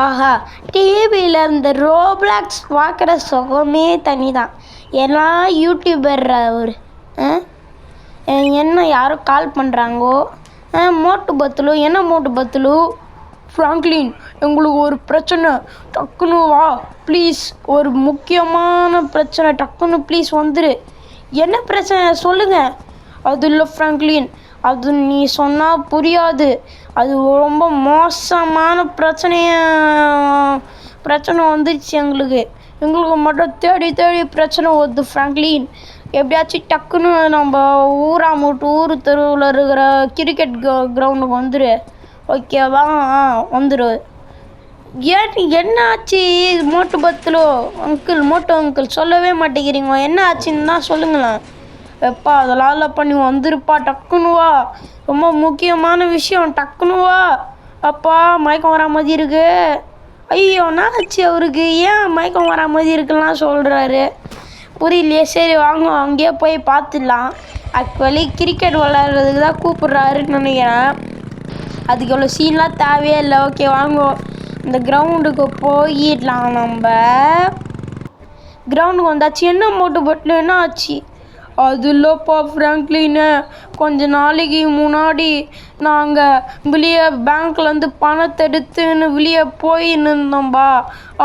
ஆஹா! டிவியில இந்த ரோப்ளாக்ஸ் பார்க்குற சுகமே தனி தான். ஏன்னா யூடியூபர் அவரு. அ என்ன யாரோ கால் பண்ணுறாங்கோ. மோட்டு பத்துலு என்ன மோட்டு பத்துலு? ஃப்ராங்க்லின், எங்களுக்கு ஒரு பிரச்சனை, டக்குன்னு வா ப்ளீஸ். ஒரு முக்கியமான பிரச்சனை, டக்குன்னு ப்ளீஸ் வந்துரு. என்ன பிரச்சனை சொல்லுங்க. அது இல்லை ஃப்ராங்க்லின், அது நீ சொன்னால் புரியாது. அது ரொம்ப மோசமான பிரச்சனை வந்துடுச்சு எங்களுக்கு. எங்களுக்கு மட்டும் தேடி தேடி பிரச்சனை வருது ஃப்ராங்க்லின். எப்படியாச்சும் டக்குன்னு நம்ம ஊர் தெருவில் இருக்கிற கிரிக்கெட் கிரவுண்டுக்கு வந்துடு. ஓகேவா? வந்துடு. என்ன ஆச்சு மோட்டு பத்துலோ? மோட்டு அங்கிள் சொல்லவே மாட்டேங்கிறீங்க. என்ன ஆச்சுன்னு தான் சொல்லுங்களேன். எப்பா அதெல்லாம் இல்லை பண்ணி வந்துருப்பா, டக்குன்னு வா. ரொம்ப முக்கியமான விஷயம், டக்குன்னு வா. அப்பா மயக்கம் வரா மாதிரி இருக்கு. ஐயோ என்ன ஆச்சு அவருக்கு? ஏன் மயக்கம் வரா மாதிரி இருக்குலாம் சொல்கிறாரு? புரியலையே. சரி வாங்க அங்கேயே போய் பார்த்துடலாம். ஆக்சுவலி கிரிக்கெட் விளையாடுறதுக்கு தான் கூப்பிட்றாருன்னு நினைக்கிறேன். அதுக்கு எவ்வளோ சீன்லாம் தேவையே இல்லை. ஓகே வாங்க இந்த கிரவுண்டுக்கு போயிடலாம். நம்ம கிரவுண்டுக்கு வந்தாச்சு. என்ன மோட்டு பட்டில் என்ன ஆச்சு? அது இல்லைப்பா ஃப்ராங்க்லின்னு, கொஞ்ச நாளைக்கு முன்னாடி நாங்கள் வெளியே பேங்க்லேருந்து பணத்தை எடுத்துன்னு வெளியே போயின்னு இருந்தோம்பா.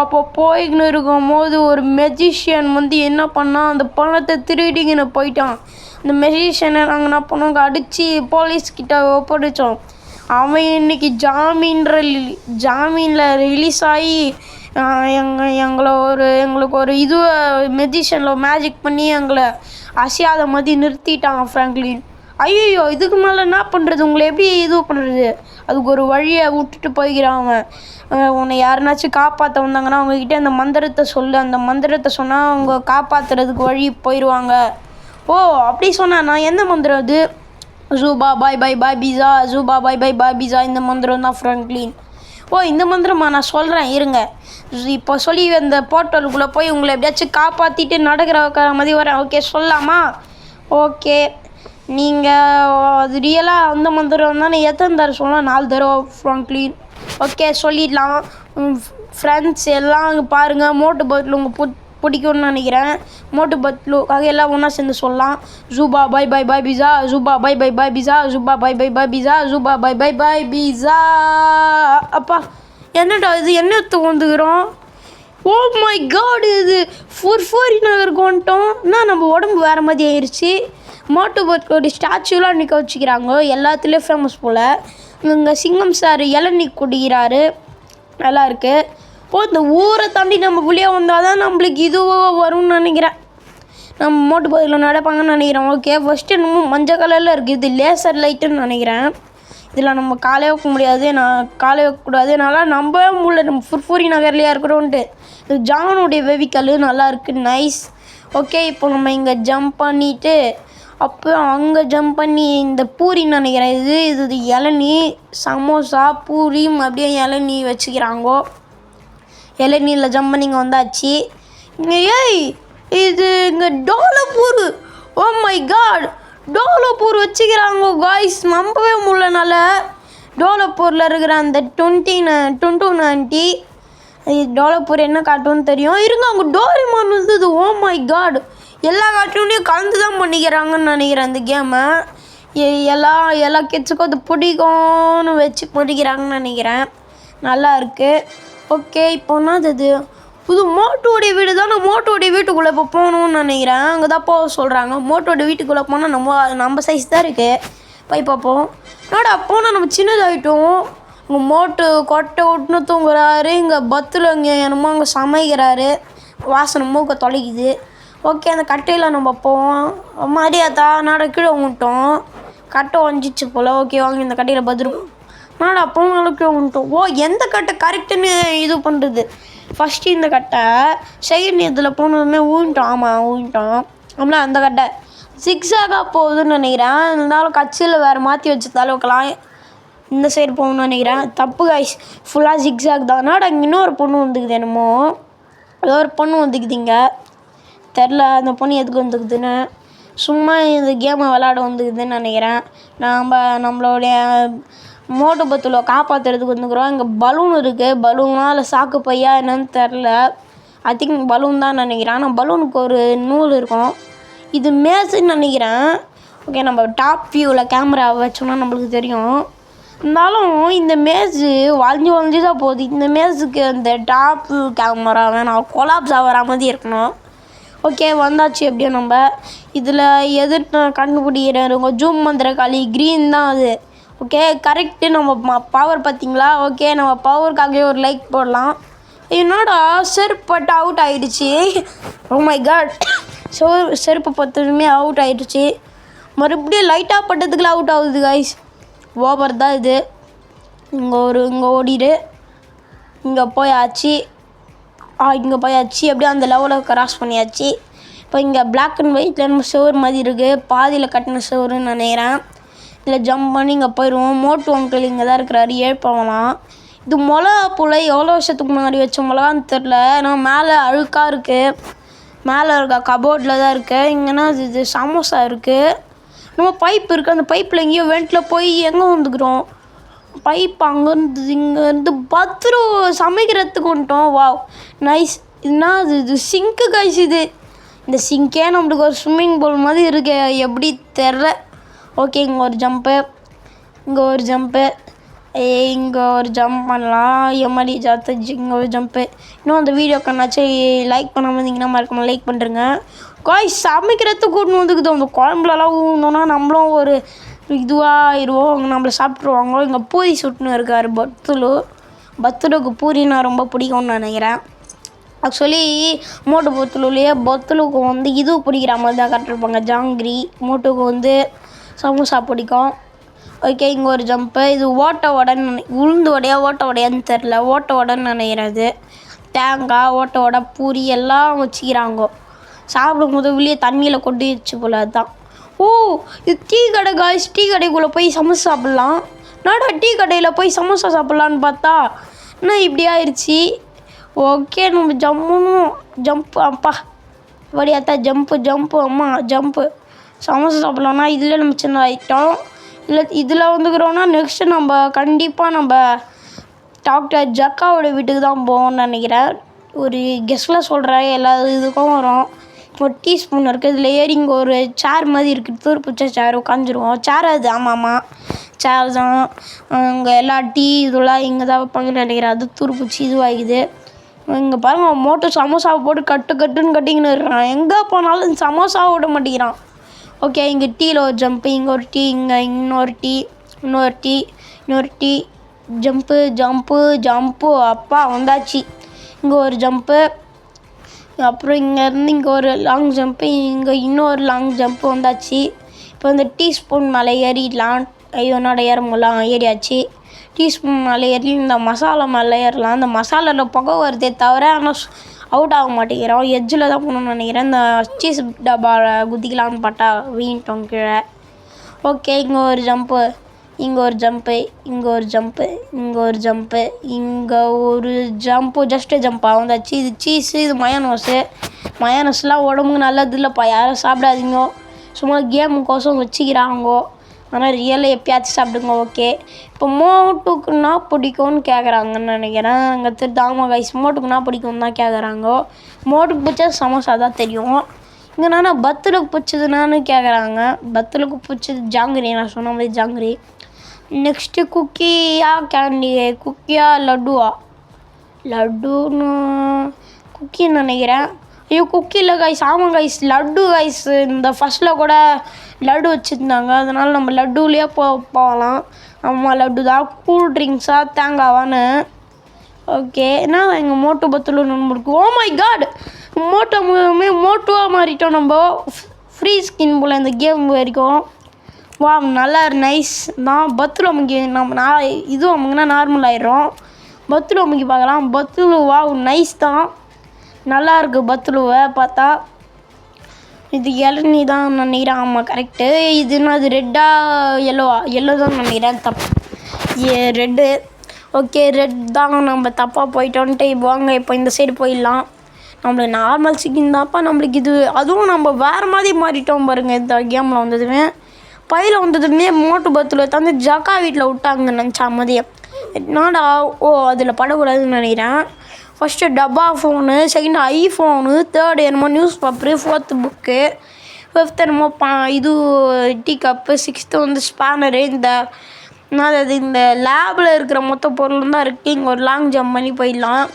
அப்போ போயின்னு இருக்கும் போது ஒரு மெஜிஷியன் என்ன பண்ணால் அந்த பணத்தை திருடிங்கன்னு போயிட்டான். அந்த மெஜிஷியனை நாங்கள் என்ன பண்ணோம், அடித்து போலீஸ்கிட்ட ஒப்படைச்சோம். அவன் இன்னைக்கு ஜாமீனில் ரிலீஸ் ஆகி எங்களுக்கு ஒரு மெஜிஷியனில் மேஜிக் பண்ணி எங்களை அசையாத மாதிரி நிறுத்திட்டான் ஃப்ராங்க்லின். ஐயோ இதுக்கு மேலே என்ன பண்ணுறது? உங்களை எப்படி பண்ணுறது? அதுக்கு ஒரு வழியை விட்டுட்டு போய்க்கிறான் அவன். உன்னை யாருனாச்சும் காப்பாற்ற வந்தாங்கன்னா அவங்கக்கிட்ட அந்த மந்திரத்தை சொல்லு. அந்த மந்திரத்தை சொன்னால் அவங்க காப்பாற்றுறதுக்கு வழி போயிடுவாங்க. ஓ அப்படி சொன்னா நான் எந்த மந்திரம் அது? ஜூபா பாய் பாய் பாய் பீஸா, ஜூபா பாய் பாய் பாய் பீஸா, இந்த மந்திரம் தான் ஃப்ராங்க்லின். ஓ இந்த மந்திரமா? நான் சொல்கிறேன் இருங்க. இப்போ சொல்லி அந்த போர்ட்டலுக்குள்ளே போய் உங்களை எப்படியாச்சும் காப்பாற்றிட்டு நடக்கிற மாதிரி வரேன். ஓகே சொல்லலாமா? ஓகே நீங்கள் அது ரியலாக அந்த மந்திரம் தானே? எத்தனை தடவை சொல்லலாம்? 4 தடவை ஃப்ராங்க்லின். ஓகே சொல்லிடலாம். ஃப்ரெண்ட்ஸ் எல்லாம் பாருங்கள், மோட்டு பட்டில் உங்கள் பிடிக்கும்னு நினைக்கிறேன். மோட்டு பட்லுக்காக எல்லாம் ஒன்றா சேர்ந்து சொல்லலாம். ஜூபா பாய் பாய் பாய் பீஸா, ஜூபா பாய் பாய் பாய் பீஸா, ஜூபா பாய் பாய் பாய் பீஸா, ஜூபா பாய் பாய் பாய் பீஸா. அப்பா என்னடா இது? என்ன வந்துக்கிறோம்? ஓ மை காட், இது ஃபோரி நகருக்கு வந்துட்டோம். நம்ம உடம்பு வேறு மாதிரி ஆயிடுச்சு. மோட்டு பட்லோட ஸ்டாச்சுலாம் நிற்க வச்சுக்கிறாங்க. எல்லாத்துலேயும் ஃபேமஸ் போல். இங்கே சிங்கம் சார் இளநீ குடிக்கிறாரு. நல்லா இருக்குது. இந்த ஊரை தாண்டி நம்ம வெளியே வந்தால் தான் நம்மளுக்கு இதுவும் வரும்னு நினைக்கிறேன். நம்ம மோட்டு பட்டில் நடப்பாங்கன்னு நினைக்கிறேன். ஓகே ஃபஸ்ட்டு இன்னும் மஞ்சள் கலரில் இருக்குது. இது லேசர் லைட்டுன்னு நினைக்கிறேன். இதில் நம்ம காலை வைக்க முடியாது. நான் காலை வைக்கக்கூடாது. நல்லா நம்பவே முடியல. நம்ம ஃபுர்ஃபூரி நகர்லையாக இருக்கிறோன்ட்டு. இது ஜானுடைய வெவிக்கல் நல்லா இருக்குது. நைஸ். ஓகே இப்போ நம்ம இங்கே ஜம்ப் பண்ணிவிட்டு அப்புறம் அங்கே ஜம்ப் பண்ணி இந்த பூரின்னு நினைக்கிறேன். இது இளநீ, சமோசா, பூரி அப்படியே இளநீ வச்சுக்கிறாங்கோ. இளநீரில் ஜம்ப் பண்ணி இங்கே வந்தாச்சு. ஏய் இது இங்கே டோலப்பூர். ஓ மை காட், டோலப்பூர் வச்சுக்கிறாங்க காய்ஸ். நம்பவே முடியலனால. டோலப்பூரில் இருக்கிற அந்த 2290 டோலப்பூர் என்ன காட்டுன்னு தெரியும். இருங்க அவங்க டோரிமான் வந்தது. ஓ மை காட், எல்லா கார்ட்டூன்லேயும் கலந்து தான் பண்ணிக்கிறாங்கன்னு நினைக்கிறேன் அந்த கேமை. எல்லா கிட்ஸுக்கும் அது பிடிக்கும்னு வச்சு பிடிக்கிறாங்கன்னு நினைக்கிறேன். நல்லா இருக்குது. ஓகே இப்போ என்னது? இது மோட்டோடைய வீடு தான். நான் மோட்டோடைய வீட்டுக்குள்ளே இப்போ போகணுன்னு நினைக்கிறேன். அங்கே தான் போக சொல்கிறாங்க. மோட்டோடைய வீட்டுக்குள்ளே போனால் நம்ம சைஸ் தான் இருக்குது. போய் பார்ப்போம். என்னடா போனால் நம்ம சின்னதாகிட்டோம். இங்கே மோட்டு கொட்டை விட்டுன்னு தூங்குறாரு. இங்கே பத்தில் இங்கே என்னமோ அங்கே சமைக்கிறாரு. வாசனை மூக்க தொலைக்குது. ஓகே அந்த கட்டையில் நம்ம போவோம். மரியாதா நாட கீழே விட்டோம். கட்டை வஞ்சிச்சு போல். ஓகே வாங்க இந்த கட்டையில் பத்திரம். நாடா போனாலும் கீழே விட்டோம். ஓ எந்த கட்டை கரெக்டுன்னு இது பண்ணுறது? ஃபஸ்ட்டு இந்த கட்டை, செகண்ட் இதில் போனதுமே ஊன்ட்டோம். ஆமாம் ஊன்ட்டோம். அப்படின்னா அந்த கட்டை சிக்ஸாக போகுதுன்னு நினைக்கிறேன். இருந்தாலும் கட்சியில் வேறு மாற்றி வச்சு தலவுக்கலாம். இந்த சைடு போகணுன்னு நினைக்கிறேன். தப்பு காய்ஸ், ஃபுல்லாக ஜிக்ஸாக் தான். நாடா இங்கே இன்னொரு பொண்ணு வந்துக்குது. என்னமோ ஏதோ ஒரு பொண்ணு வந்துக்குதுங்க. தெரில அந்த பொண்ணு எதுக்கு வந்துக்குதுன்னு. சும்மா இந்த கேமை விளாட வந்துக்குதுன்னு நினைக்கிறேன். நம்மளுடைய மோட்டு பத்துலோ காப்பாற்றுறதுக்கு வந்துக்கிறோம். இங்கே பலூன் இருக்குது. பலூனா இல்லை சாக்கு பையா என்னன்னு தெரில. ஐ திங்க் பலூன் தான் நினைக்கிறேன். ஆனால் பலூனுக்கு ஒரு நூல் இருக்கும். இது மேஸுன்னு நினைக்கிறேன். ஓகே, நம்ம டாப் வியூவில் கேமரா வச்சோம்னா நம்மளுக்கு தெரியும். இருந்தாலும் இந்த மேஸு வளைஞ்சு தான் போகுது. இந்த மேஸுக்கு அந்த டாப் கேமரா வேணாம், கொலாப்ஸ் ஆகிற மாதிரி இருக்கணும். ஓகே, வந்தாச்சு. எப்படியோ நம்ம இதில் எதிர்த்து கண்டுபிடிக்கிறேன். ஜூம் பண்ணுற காலி க்ரீன் தான் அது. Okay, correct. நம்ம பவர் பார்த்திங்களா? ஓகே, நம்ம பவருக்காகவே ஒரு லைக் போடலாம். என்னோட செருப்பட்டு அவுட் ஆகிடுச்சு. ஓ மை காட், செருப்பு பத்துமே அவுட் ஆகிடுச்சு. மறுபடியும் லைட்டாக பட்டதுக்குள்ள அவுட் ஆகுது கைஸ். ஓவர் தான் இது. இங்கே ஓடிடு. இங்கே போயாச்சு. அப்படியே அந்த லெவலை கிராஸ் பண்ணியாச்சு. இப்போ இங்கே பிளாக் அண்ட் ஒயிட்டில் நம்ம செவர் மாதிரி இருக்குது. பாதியில் கட்டின செவருன்னு நினைக்கிறேன். இதில் ஜம்ப் பண்ணி இங்கே போயிடுவோம். மோட்டு அங்கிள் இங்கே தான் இருக்கிறாரு. எழுப்பலாம். இது மிளகா போல் எவ்வளோ வருஷத்துக்கு முன்னாடி வச்ச மிளகான்னு தெரில. ஏன்னா மேலே அழுக்காக இருக்குது. மேலே இருக்க கபோர்டில் தான் இருக்குது. இங்கேனா இது சமோசா இருக்குது. நம்ம பைப் இருக்குது. அந்த பைப்பில் எங்கேயோ வெண்ட்டில் போய் எங்கே வந்துக்கிறோம். பைப் அங்கேருந்து இங்கேருந்து பத்திரம் சமைக்கிறதுக்கு வந்துட்டோம். Wow, nice. இதுனா இது சிங்க்கு கைஸ். இந்த சிங்கே நம்மளுக்கு ஒரு ஸ்விம்மிங் பூல் மாதிரி இருக்கு. எப்படி தெரில. ஓகே, இங்கே ஒரு ஜம்ப்பு. இங்கே ஒரு ஜம்ப் பண்ணலாம். எம்மாடி ஜாத்தஜி. இங்கே ஒரு ஜம்ப்பு. இன்னும் அந்த வீடியோ கண்ணாச்சு லைக் பண்ணாமல் இருந்தீங்கன்னா மறக்காம லைக் பண்ணுறேங்க. காய்ஸ், சமைக்கிறதுக்கு கூட்டு வந்துக்குது. அந்த குழம்புலலாம் ஊந்தோன்னா நம்மளும் ஒரு இதுவாகிடுவோம். நம்மளை சாப்பிட்ருவாங்க. இங்கே பூரி சுட்டுன்னு இருக்கார் பத்துலுக்கு பூரினா ரொம்ப பிடிக்கும்னு நினைக்கிறேன். ஆக்சுவலி மோட்டு பத்துலுலேயே பத்துலுக்கு இது பிடிக்கிற மாதிரி தான் கட்டிருப்பாங்க. ஜாங்கிரி. மோட்டுக்கு சமோசா பிடிக்கும். ஓகே, இங்கே ஒரு ஜம்ப்பு. இது ஓட்ட வடைன்னு உளுந்து வடையா ஓட்ட வடையான்னு தெரில. ஓட்ட வடைன்னு நினைக்கிறது. தேங்காய், ஓட்ட வடை, பூரி எல்லாம் வச்சுக்கிறாங்க. சாப்பிடும்போது வெளியே தண்ணியில் கொட்டி வச்சு போல. அதுதான். ஓ, இது டீ கடை காய்ஸ். டீ கடைக்குள்ளே போய் சமோசா சாப்பிட்லாம். நாடா டீ கடையில் போய் சமோசா சாப்பிட்லான்னு பார்த்தா என்ன இப்படி ஆயிடுச்சு. ஓகே, நம்ம ஜம்ப்பு. அப்பா வடியாத்தா ஜம்ப்பு. அம்மா ஜம்ப்பு. சமோசா சாப்பிட்லான்னா இதில் நம்ம சின்ன ஐட்டம். இதில் வந்துக்கிறோன்னா நெக்ஸ்ட்டு நம்ம கண்டிப்பாக டாக்டர் ஜக்காவோட வீட்டுக்கு தான் போவோம்னு நினைக்கிறேன். ஒரு கெஸ்ட்டில் சொல்கிறேன். எல்லா இதுக்கும் வரும். ஒரு டீஸ்பூன் இருக்குது. இதில் ஏறி இங்கே ஒரு சேர் மாதிரி இருக்குது. தூர்ப்பிச்ச சேர். உட்காந்துருவோம். சேர் அது. ஆமாம், சேர் தான். இங்கே எல்லா டீ இதெல்லாம் இங்கே தான் வைப்பாங்கன்னு நினைக்கிறேன். அது தூர்ப்பிச்சு இதுவாகிக்குது. இங்கே பாருங்கள், மோட்டோ சமோசாவை போட்டு கட்டுன்னு கட்டிங்கன்னு இருக்கிறான். எங்கே போனாலும் சமோசாவை விட மாட்டேங்கிறான். ஓகே, இங்கே டீயில் ஒரு ஜம்ப்பு. இங்கே ஒரு டீ. இங்கே இன்னொரு டீ. ஜம்ப்பு. அப்பா வந்தாச்சு. இங்கே ஒரு ஜம்ப்பு. அப்புறம் இங்கேருந்து இங்கே ஒரு லாங் ஜம்ப்பு. இங்கே இன்னொரு லாங் ஜம்ப்பு வந்தாச்சு. இப்போ இந்த டீஸ்பூன் மேலே ஏறிடலாம். என்னோட ஏறமெல்லாம் ஏறியாச்சு. டீஸ்பூன் மேலே ஏறி இந்த மசாலா மேலே ஏறலாம். இந்த மசாலாவில் புகை வருதே தவிர ஆனால் அவுட் ஆக மாட்டேங்கிறோம். எட்ஜில் தான் போகணுன்னு நினைக்கிறேன். இந்த சீஸ் டப்பாவில் குதிக்கலான்னு பார்த்தா வீணிட்டோம் கீழே. ஓகே, இங்கே ஒரு ஜம்ப்பு. ஜஸ்ட்டு ஜம்ப்பாக வந்தாச்சு. இது சீஸு. இது மயோனஸ்லாம் உடம்புக்கு நல்லது இல்லைப்பா. யாரும் சாப்பிடாதீங்க. சும்மா கேமுக்கோசம் வச்சுக்கிறாங்கோ. ஆனால் ரியலாக எப்பயாச்சும் சாப்பிடுங்க. ஓகே, இப்போ மோட்டுக்குன்னா பிடிக்கும்னு கேட்குறாங்கன்னு நினைக்கிறேன். அங்கே தாமா கைஸ் மோட்டுக்குன்னா பிடிக்கும்னு தான் கேட்குறாங்க. மோட்டுக்கு பிடிச்சது சமோசா தான் தெரியும். இங்கே நான் பத்துலுக்கு பிடிச்சதுனான்னு கேட்குறாங்க. பத்துலுக்கு பிடிச்சது ஜாங்கிரி. நான் சொன்ன மாதிரி ஜாங்கிரி. நெக்ஸ்ட்டு குக்கியா கேண்டி. குக்கியா லட்டுன்னு குக்கின்னு நினைக்கிறேன். ஐயோ, குக்கி இல்லை கைஸ். ஆமாம் கைஸ், லட்டு கைஸ். இந்த ஃபஸ்ட்டில் கூட லட்டு வச்சுருந்தாங்க. அதனால் நம்ம லட்டுலேயே போகலாம். ஆமாம், லட்டு தான். கூல் ட்ரிங்க்ஸா தேங்காவான்னு. ஓகே, ஏன்னா எங்கள் மோட்டு பத்துலு நம்மளுக்கு. ஓ மை காட், மோட்டுவாக மாறிட்டோம் நம்ம. ஃப்ரீ ஸ்கின் போல் இந்த கேம் வரைக்கும். வா, நல்லா நைஸ் தான். பத்துலு அமுக்கி இதுவும் அமுக்குனா நார்மல் ஆயிடும். பத்துலு அமுக்கி பார்க்கலாம். பத்துலு வா நைஸ் தான். நல்லாயிருக்கு பத்துலுவை பார்த்தா. இது இளநீ தான் நினைக்கிறேன். ஆமாம், கரெக்டு. இதுன்னா அது ரெட்டா எல்லோ தான் நினைக்கிறேன். ரெட்டு. ஓகே, ரெட் தான். நம்ம தப்பாக போயிட்டோன்ட்டு வாங்க இப்போ இந்த சைடு போயிடலாம். நம்மளுக்கு நார்மல் ஸ்கின் தான்ப்பா நம்மளுக்கு இது. அதுவும் நம்ம வேறு மாதிரி மாறிட்டோம் பாருங்கள். இந்த கேமில் வந்ததுமே பையில் வந்ததுமே மோட்டு பத்தில் தந்து ஜக்கா வீட்டில் விட்டாங்க நினச்சா மதியம். என்னடா அதில் படக்கூடாதுன்னு நினைக்கிறேன். ஃபஸ்ட்டு டப்பா ஃபோனு, செகண்ட் ஐஃபோனு, தேர்டு என்னமோ news paper, fourth book, fifth என்னமோ இது டீ கப்பு, சிக்ஸ்த்து வந்து ஸ்பேனரு. இந்த லேபில் இருக்கிற மொத்த பொருளும் தான் இருக்குது. இங்கே ஒரு லாங் ஜம்ப் பண்ணி போயிடலாம்.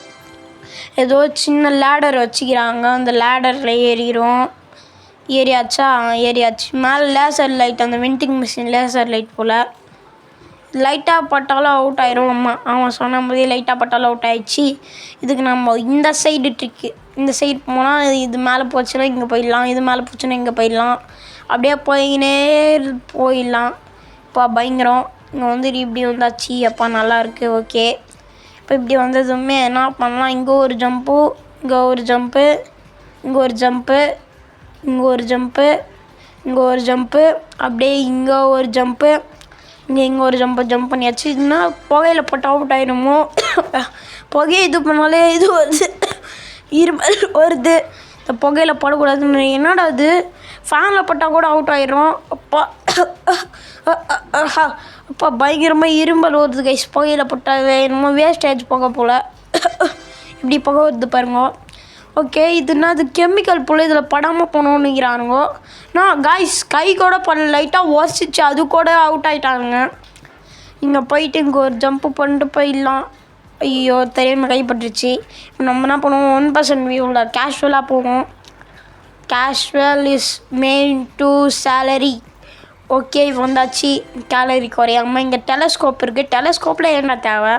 ஏதோ சின்ன லேடர் வச்சுக்கிறாங்க, அந்த லேடரில் ஏறியாச்சு. மேலே லேசர் லைட், அந்த வெண்டிங் மிஷின் லேசர் லைட் போல். லைட்டாக பட்டாலும் அவுட் ஆயிரும். அவன் சொன்ன போதே லைட்டாக பட்டாலும் அவுட் ஆயிடுச்சு. இதுக்கு நம்ம இந்த சைடு ட்ரிக்கு, இந்த சைடு போனால் இது மேலே போச்சுன்னா இங்கே போயிடலாம், இது மேலே போச்சுன்னா இங்கே போயிடலாம். அப்படியே போயிடலாம். இப்போ பயங்கரம். இங்கே வந்து இப்படி வந்தாச்சு. அப்பா நல்லாயிருக்கு. ஓகே, இப்போ இப்படி வந்ததுமே என்ன பண்ணலாம், இங்கே ஒரு ஜம்ப்பு, இங்கே ஒரு ஜம்ப்பு, இங்கே ஒரு ஜம்ப்பு, இங்கே ஒரு ஜம்ப்பு, இங்கே ஒரு ஜம்ப்பு, அப்படியே இங்கே ஒரு ஜம்ப்பு, இங்கே ஒரு ஜம்ப் பண்ணியாச்சு. இதுனா புகையில் போட்டு அவுட் ஆகிடுமோ, புகையை இது பண்ணாலே இது வருது, இருமல் வருது. இந்த புகையில் போடக்கூடாதுன்னு என்னடா அது, ஃபேனில் போட்டால் கூட அவுட் ஆகிடும். அப்பா பயங்கரமாக இருமல் வருது கைஸ். புகையில் போட்டால் என்னமோ வேஸ்டேஜ் புகை போல் இப்படி புகை வருது பாருங்க. ஓகே, இதுனா அது கெமிக்கல் போல், இதில் படாமல் போகணுன்னுங்கிறானுங்க. நான் கைஸ் கை கூட பண்ண, லைட்டாக ஒசிச்சு அது கூட அவுட் ஆகிட்டானுங்க. இங்கே போயிட்டு இங்கே ஒரு ஜம்ப்பு பண்ணிட்டு போயிடலாம். ஐயோ தெரியாமல் கைப்பட்டுருச்சு. இப்போ நம்ம என்ன பண்ணுவோம், 1% வியூவில் கேஷுவலாக போவோம். Casual is main to salary. Okay, வந்தாச்சு. கேலரி குறையாமல் இங்கே டெலஸ்கோப் இருக்குது. டெலஸ்கோப்பில் என்ன தேவை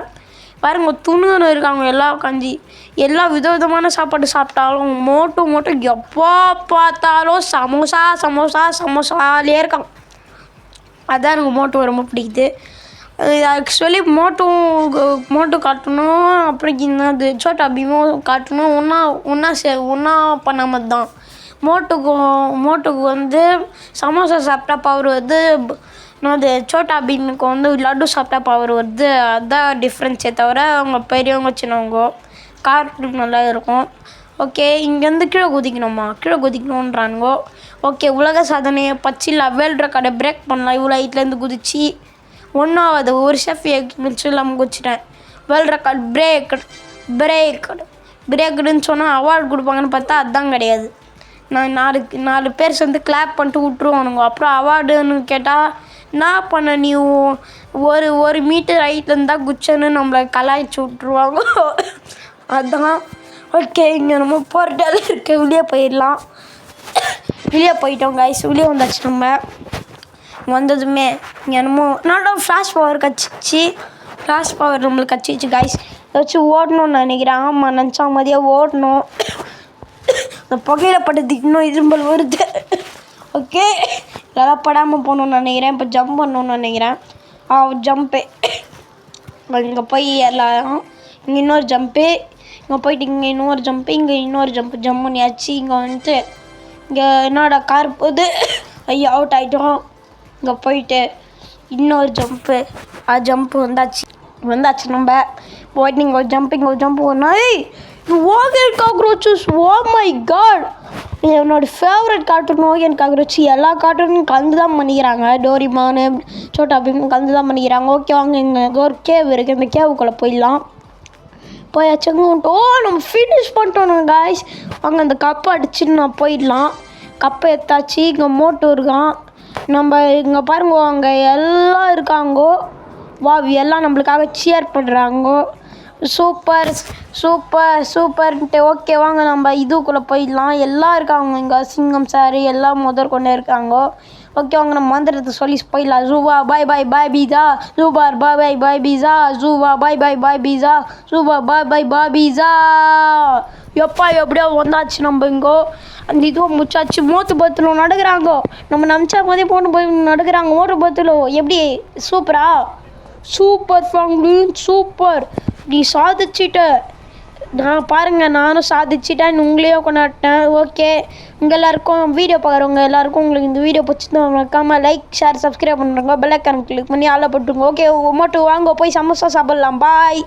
பாருங்க, துணுன்னு இருக்காங்க எல்லாம் உட்காந்து. எல்லா விதவிதமான சாப்பாடு சாப்பிட்டாலும் மோட்டு எப்போ பார்த்தாலும் சமோசாலே இருக்காங்க. அதான் எனக்கு மோட்டு ரொம்ப பிடிக்குது. ஆக்சுவலி மோட்டு காட்டணும், அப்புறம் என்னது சோட்டா பீமும் காட்டணும். ஒன்றா பண்ணாமல் தான். மோட்டுக்கு வந்து சமோசா சாப்பிட்டா பவர் வருது, அது சோட்டா பீமுக்கு வந்து லட்டு சாப்பிட்டா பவர் வருது. அதுதான் டிஃப்ரென்ஸே தவிர அவங்க பெரியவங்க சின்னவங்க கார்ட்டூன் நல்லா இருக்கும். ஓகே, இங்கேருந்து கீழே குதிக்கணுன்றானுங்கோ. ஓகே, உலக சாதனையை பச்சில் வேர்ல்ட் ரெக்கார்டை பிரேக் பண்ணலாம். இவ்வளோ ஹைட்லேருந்து குதிச்சு ஒன்றாவது ஒரு ஷெஃப் மிச்சம் இல்லாமல் குதிச்சிட்டேன். வேர்ல்ட் ரெக்கார்ட் பிரேக்குன்னு சொன்னால் அவார்டு கொடுப்பாங்கன்னு பார்த்தா அதுதான் கிடையாது. நான் 4 பேர் சேர்ந்து கிளாப் பண்ணிட்டு விட்ருவானுங்க. அப்புறம் அவார்டுன்னு கேட்டால் நான் பண்ண நீ 1 மீட்டர் ஹைட்லேருந்து தான் குச்சன்னு நம்மளை கலாய்ச்சி விட்ருவாங்க. அதுதான். ஓகே, இங்கே நம்ம போர்ட்டல் இருக்குது, வெளியே போயிட்டோம் கைஸ். வெளியே வந்தாச்சு. நம்ம வந்ததுமே இங்கே என்னமோ ஃப்ளாஷ் பவர் நம்மளுக்கு கச்சிச்சு கைஸ். ஏதாச்சும் ஓடணும்னு நினைக்கிறேன். ஆமாம், நினச்சா மாதிரியாக ஓடணும். அந்த புகையில பட்டதுக்கு இன்னும் இரும்பல் வருது. ஓகே, இதெல்லாம் படாமல் போகணுன்னு நினைக்கிறேன். இப்போ ஜம்ப் பண்ணணுன்னு நினைக்கிறேன். ஜம்ப்பு இங்கே போய் எல்லாம் இங்கே இன்னொரு ஜம்ப்பு, இங்கே போயிட்டு இங்கே இன்னொரு ஜம்ப்பு, இங்கே இன்னொரு ஜம்ப் பண்ணியாச்சு. இங்கே வந்துட்டு இங்கே என்னோட கார் போகுது. ஐயோ அவுட் ஆகிட்டோம். இங்கே போயிட்டு இன்னொரு ஜம்ப்பு வந்தாச்சு. நம்ம போயிட்டு இங்கே ஒரு ஜம்ப் ஒன்று. ஓகன் காக்ரோச்சஸ், ஓ மை காட், என்னோடய ஃபேவரட் கார்ட்டூன் ஓகன் காக்ரோச். எல்லா கார்ட்டூனும் கலந்து தான் பண்ணிக்கிறாங்க. டோரிமானு, சோட்டா பீம் கலந்து தான் பண்ணிக்கிறாங்க. ஓகே, வாங்க, இங்கே ஒரு கேவ் இருக்குது, இந்த கேவுக்குள்ளே போயாச்சுங்க. நம்ம ஃபினிஷ் பண்ணிட்டோம் காய்ஸ். வாங்க, அந்த கப்பை அடிச்சுட்டு நான் போயிடலாம். கப்பை எடுத்தாச்சு. இங்கே மோட்டு இருக்கான். நம்ம இங்கே பாருங்க, அங்கே எல்லாம் இருக்காங்கோ. எல்லாம் நம்மளுக்காக சியர் பண்ணுறாங்கோ. சூப்பர்ன்ட்டு. ஓகே, வாங்க நம்ம இதுக்குள்ளே போயிடலாம். எல்லாம் இருக்காங்க இங்கே. சிங்கம் சார் எல்லாம் கொண்டே இருக்காங்க. ஓகே, வாங்க நம்ம மந்திரத்தை சொல்லி போயிடலாம். ஜூவா பாய் பீஸா, ஜூபார் பாய் பீஸா, ஜூவா பாய் பீஸா, ஜூபா பாய் பீஸா. எப்படியோ வந்தாச்சு. நம்ம இங்கோ அந்த இதுவும் முச்சாச்சு. மோட்டு பத்தில் நடக்கிறாங்க. நம்ம நினச்சா போதே போய் நடக்கிறாங்க மோட்டு பத்தில். எப்படி சூப்பர் ஃபேமிலி, சூப்பர். நீ சாதிச்சிட்ட. நான் பாருங்கள், நானும் சாதிச்சிட்டேன், உங்களையும் கொண்டாட்டேன். ஓகே, உங்கள் எல்லாருக்கும் வீடியோ பார்க்குறவங்க எல்லாருக்கும் உங்களுக்கு இந்த வீடியோ பிடிச்சிருந்தா மறக்காமல் லைக், ஷேர், சப்ஸ்கிரைப் பண்ணுறவங்க பெல் ஐக்கான் கிளிக் பண்ணி ஆள போட்டுருங்க. ஓகே, மட்டும் வாங்க போய் சமோசா சாப்பிட்லாம். பாய்.